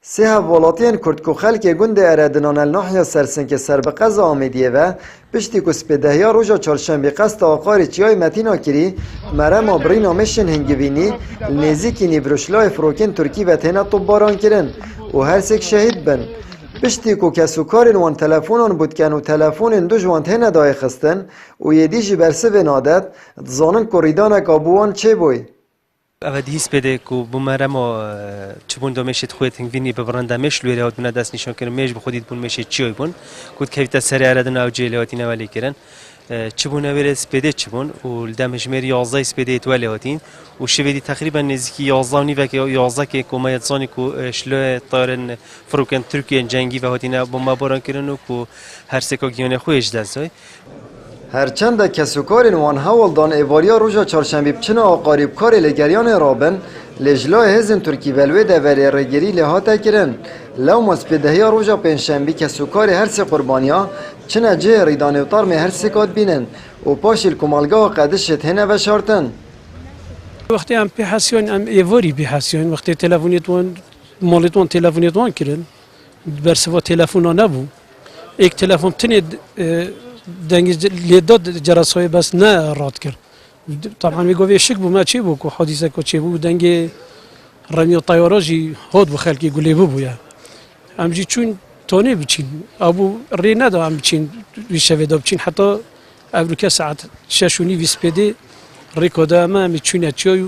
سه هفولاتین کردکو خلک گند اردنان الناحیه سرسنک سربقز آمدیه و پشتی کسپدهیا روژا چارشنبه قصد آقار چیای متینا کری مرم آبرینا مشن هنگوینی نزیکی نیبروشلای فروکن ترکی و تینا طباران کرن و هر سک شهید بن پشتی کو کسوکارن وان تلفونان بود کن و تلفون دو جوان تینا دای خستن و یدیجی برسه و نادت زانن کوریدان کابوان چه بوی اول سپیده کو بومرم و چون دامشت خودت هنگوینی به برنده مش لوری هات بنا دست نشان کردن مش بخودید بون مش چیای بون کود کهیت سری اردن او جیلیاتی نوالی کردن چون اول سپیده چون و دمش مری 11 سپیده تولی هاتین و شویدی تقریبا نزدیکی 11 و نیو که 11 که کومایت زانی کو شلو طارن فروکن ترکیه جنگی و هاتین بوم باران کردن و کو هر سکا گیان خویش دستای هرچند کسوکارین وان هولدان ایواریا روژا چارشنبه بچنا آقاریب کار لگریان رابن لجلا هزن ترکی ولوی دوری رگری لحاتا کرن لو مسپدهی روژا پنجشنبه کسوکار هر سه قربانیا چنا جه ریدان اوتار می هر سه کات بینن و پاش الکمالگاه قدشت هنه و شارتن وقتی ام پیحسیون ام ایواری پیحسیون وقتی تلفونیتون مالتون تلفونیتون کرن برسوا تلفونا نبود یک تلفن تنید دنگ لیداد جراسای بس نه راد کرد طبعا میگوی شک بو ما چی بو کو حادثه کو چی بو دنگ رمی طیاراجی هود بو خلکی گلی بو یا امجی چون تونی بچین ابو ری ندا ام بچین ویشوی دا بچین حتی امریکا ساعت 6 و نیم سپیده ریکودا ما میچونه چیو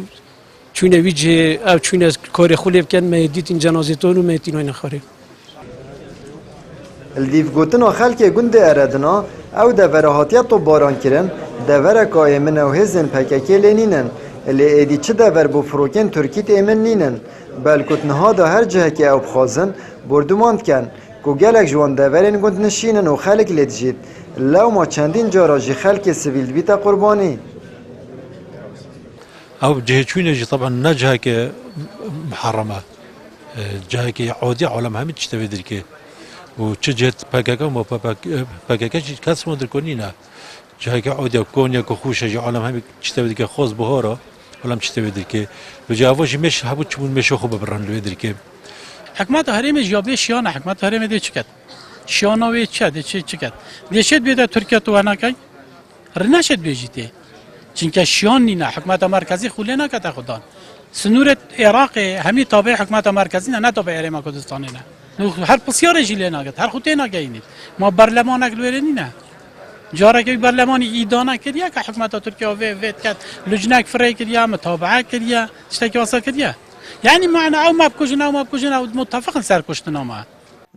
چونه ویجه او چونه کار خولیب کن میدیتین جنازتون و میتین وین خاری الدیف گوتنا خلک گند اردنا او دوره هاتیت و باران کرن دوره که ایمن و هزن پککی لینینن الی ایدی چه دوره بو فروکن ترکیت ایمن نینن بلکت نهادا هر جه که او بخوازن بردوماند کن که گلک جوان دورین گند نشینن و خلک لیدجید لو ما چندین جاراجی خلک سویل بیتا قربانی او جهه چوینه طبعا نه جهه که محرمه جهه که عادی عالم همه چی تبدیل که و چه جهت پاکاکا ما پاکاکا چی کس مندر کنی نه جایی که عادی کنیا که خوشه جا عالم همه چی تبدیل که خاص بهارا عالم چی تبدیل که و جوابش مش هبود چون مش خوب برن لودر که حکمت هرم جابه شیان حکمت هرم دی چکت شیانوی چه دی چکت دیشت بیاد ترکیه تو انا کی رنشت بیجیته چونکه شیان نینا حکمت مرکزی خوله نکته خدان سنورت عراق همی تابع حکمت مرکزی نه تابع ارم کردستان نه هر بسیار جیله نگه هر خودی نگهینید ما برلمان اگلوری نه جاره که برلمانی ایدانه کردیا که حکومت ترکیه وید کرد لجنه فری کردیا متابعه کردیا اشتکی واسه کردیا یعنی معنا او ما بکوجن او متفق سر کشتن ما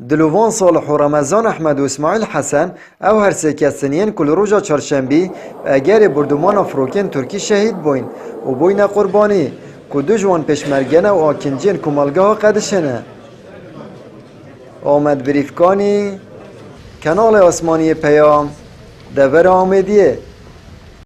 دلوان صالح و رمضان احمد و اسماعیل حسن او هر سه کسنین کل روزا چهارشنبه اگر بردمان فروکن ترکی شهید بوین و بوین قربانی که دو جوان پشمرگنه و آکنجین کمالگاه قدشنه آمد بریفکانی کانال آسمانی پیام دور آمدیه